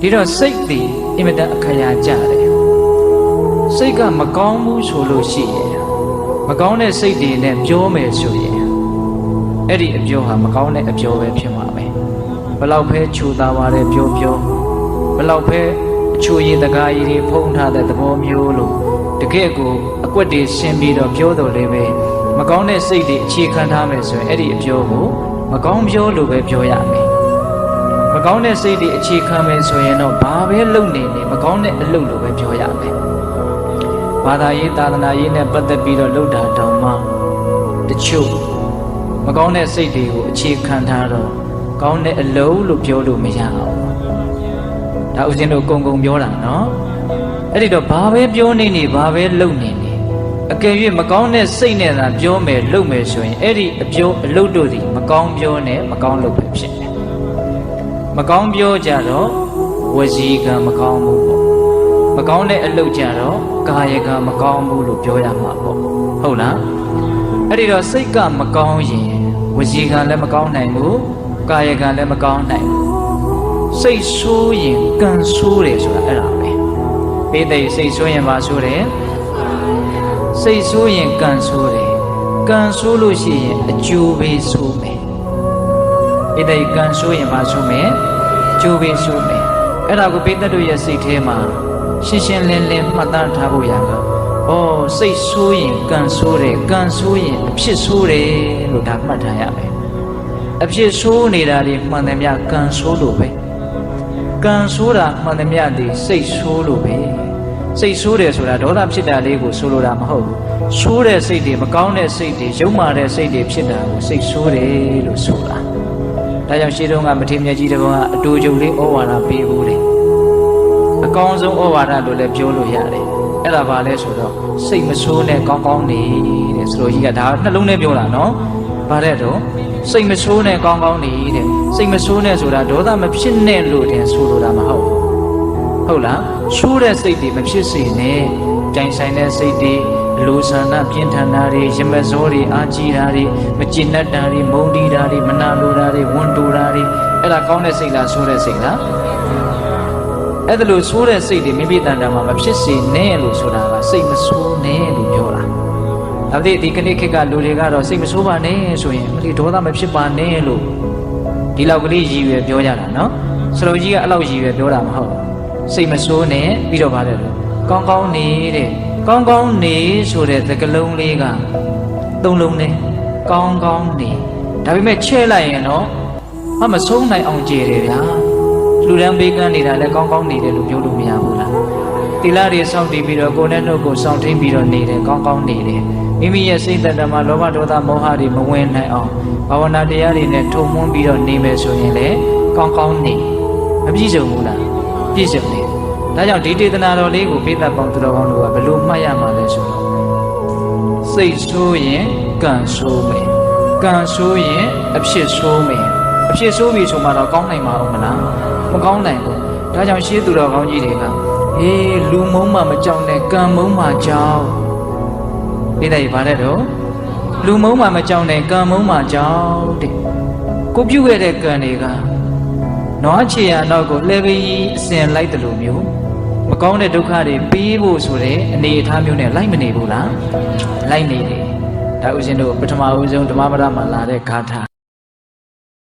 ဒီတော့စိတ်ဒီအင်မတန်အခရာကြတယ်စိတ်ကမကောင်းဘူးဆိုလို့ရှိရင်မကောင်းတဲ့စိတ်တွေနဲ့ပြောမယ်ဆိုရင်အဲ့ဒီအပြောဟာမကောင်းတဲ့အပြောပဲဖြစ်မှာပဲဘလောက်ပဲချူတာပါတယ်ပြောဘလောက်ပဲအချူရည်တကားရည်တွေဖုံးထားတဲ့သဘောမျိုးလို့တကယ့်ကိုအကွက်တွေရှင်းပြီးတော့ပြောတော်လေးပဲမကောင်းတဲ့စိတ်တွေအခြေခံထားမယ်ဆိုရင်အဲ့ဒီအပြောကိုမကောင်းပြောလို့ပဲပြောရမယ်မကောင်းတဲ့စိတ်တွေအခြေခံမယ်ဆိုရင်တော့ဘာပဲလုပ်နေမကောင်းတဲ့အလုပ်လို့ပဲပြောရမယ်ဘာသာရေးသာသနာရေးနဲ့ပတ်သက်ပြီးတော့လုပ်တာတောင်မှတချို့မကောင်းတဲ့စိတ်တွေကိုအခြေခံထားတော့ကောင်းတဲ့အလုပ်လို့ပြောလို့မရအောင်ဒါဥစဉ်တို့ကုံပြောတာနော်အဲ့ဒီတော့ဘာပဲပြောနေဘာပဲလုပ်နေအကယ်၍မကောင်းတဲ့စိတ်နဲ့သာပြောမယ်လုပ်မယ်ဆိုရင်အဲ့ဒီအပြောအလုပ်တို့သည်မကောင်းပြောနဲ့မကောင်းလုပ်ပဲဖြစ်တယ်မကောင်းပြောကြတော့ဝစီကံမကောင်းဘူးပေါ့မကောင်းတဲ့အလုပ်ကြတော့ကာယကံမကောင်းဘူးလို့ပြောရမှာပေါ့ဟုတ်လားအဲ့ဒီတော့စိတ်ကမကောင်းရင်ဝစီကံလည်းမကောင်းနိုင်ဘူးကာယကံလည်းမကောင်းနိုင်ဘူးစိတ်ဆိုးရင်ကံဆိုးတယ်ဆိုတာအဲ့ဒါပဲပိဋိစိတ်ဆိုးရင်ပါဆိုတယ်စိတ်ဆိုးရင်ကံဆိုးတယ်ကံဆိုးလို့ရှိရင်အကျိုးပေးဆိုးမယ်ပိဋိကံဆိုးရင်ပါဆိုးမယ်အကျိုးပေးဆိုးမယ်အဲ့ဒါကိုပိဋိတို့ရဲ့စိတ်ထဲမှာရှင်းရှင်းလင်းလင်းမှတ်သားထားဖို့ရတာဩစိတ်ဆိုးရင်ကံဆိုးတယ်ကံဆိုးရင်အဖြစ်ဆိုးတယ်လို့ဒါမှတ်ထားရမယ်အဖြစ်ဆိုးနေတာဒီမှန်တယ်များကံဆိုးလို့ပဲကံဆိုးတာမှန်တယ်များဒီစိတ်ဆိုးလို့ပဲစိတ်ဆိုးတယ်ဆိုတာဒေါသဖြစ်တာလေးကိုဆိုလိုတာမဟုတ်ဘူးဆိုးတဲ့စိတ်တွေမကောင်းတဲ့စိတ်တွေယုံမာတဲ့စိတ်တွေဖြစ်တာကိုစိတ်ဆိုးတယ်လို့ဆိုတာဒါကြောင့်ရှေးတုန်းကမထေရမြတ်ကြီးတကောင်ကအတူတူလေးဩဝါဒပေးဘူးတယ်အကောင်းဆုံးဩဝါဒလို့လည်းပြောလို့ရတယ်အဲ့ဒါဘာလဲဆိုတော့စိတ်မဆိုးနဲ့ကောင်းကောင်းနေတဲ့ဆိုလိုကြီးကဒါနှလုံးထဲပြောတာနော်ဘာတဲ့တော့စိတ်မဆိုးနဲ့ကောင်းကောင်းနေတဲ့စိတ်မဆိုးနဲ့ဆိုတာဒေါသမဖြစ်နဲ့လို့တင်ဆိုလိုတာမဟုတ်ဘူးဟုတ်လားဆိုးတဲ့စိတ်တွေမဖြစ်စေနဲ့ကြိုင်ဆိုင်တဲ့စိတ်တွေလူဆန္ဒပြင်းထန်တာတွေရမဇောတွေအာကြီးတာတွေမကျင်တတ်တာတွေမုန်းတီးတာတွေမနာလိုတာတွေဝန်တိုတာတွေအဲ့ဒါကောင်းတဲ့စိတ်လားဆိုးတဲ့စိတ်လားအဲ့ဒါလို့ဆိုးတဲ့စိတ်တွေမိမိတန်တာမှာမဖြစ်စေနဲ့လို့ဆိုတာကစိတ်မဆိုးနဲ့လို့ပြောတာဒါပေမဲ့ဒီကနေ့ခေတ်ကလူတွေကတော့စိတ်မဆိုးပါနဲ့ဆိုရင်မလီဒေါသမဖြစ်ပါနဲ့လို့ဒီလောက်ကလေးရည်ရွယ်ပြောကြတာနော်စလုံးကြီးကအဲ့လောက်ရည်ရွယ်ပြောတာမဟုတ်စိတ်မဆိုးနဲ့ပြီးတော့ဗါတယ်လို့ကောင်းကောင်းနေတဲ့ကောင်းကောင်းနေဆိုတဲ့သကလုံးလေးကသုံးလုံးနဲ့ကောင်းကောင်းနေဒါပေမဲ့ချဲ့လိုက်ရင်တော့မဆုံးနိုင်အောင်ကြည်တယ်ဗျာလူတန်းပေးကမ်းနေတာလည်းကောင်းကောင်းနေတယ်လို့ပြောလို့မရဘူးလားတိလာတွေစောင့်တည်ပြီးတော့ကိုယ်နဲ့နှုတ်ကိုစောင့်ထိန်ပြီးတော့နေတယ်ကောင်းကောင်းနေတယ်မိမိရဲ့စိတ်သက်တမှာလောဘဒေါသမောဟတွေမဝင်နိုင်အောင်ဘာဝနာတရားတွေနဲ့ထုံမွန်းပြီးတော့နေမယ်ဆိုရင်လည်းကောင်းကောင်းနေမပြည့်စုံဘူးလားပြည့်စုံတယ်ဒါကြောင့်ဒီဒေသနာတော်လေးကိုပိဋကပေါင်းသူတော်ကောင်းတို့ကဘယ်လိုမှတ်ရမှာလဲဆိုတော့စိတ်ဆိုးရင်ကံဆိုးမယ်ကံဆိုးရင်အဖြစ်ဆိုးမယ်အဖြစ်ဆိုးပြီဆိုမှတော့ကောင်းနိုင်မှာမလားမကောင်းနိုင်ဘူးဒါကြောင့်ရှေးသူတော်ကောင်းကြီးတွေကလူမုံမှမကြောက်နဲ့ကံမုံမှကြောက်ပိဋကဘာလဲတော့လူမုံမှမကြောက်နဲ့ကံမုံမှကြောက်တဲ့ကိုပြုခဲ့တဲ့ကံတွေကနွားချေရနောက်ကိုလှဲပြီးအစင်လိုက်တယ်လို့မျိုးမကောင်းတဲ့ဒုက္ခတွေပြီးဖို့ဆိုတဲ့အနေအထားမျိုးနဲ့လိုက်မနေဘူးလားလိုက်နေတယ်ဒါဥစဉ်တို့ပထမဦးဆုံးဓမ္မပဒမှာလာတဲ့ဂါထာ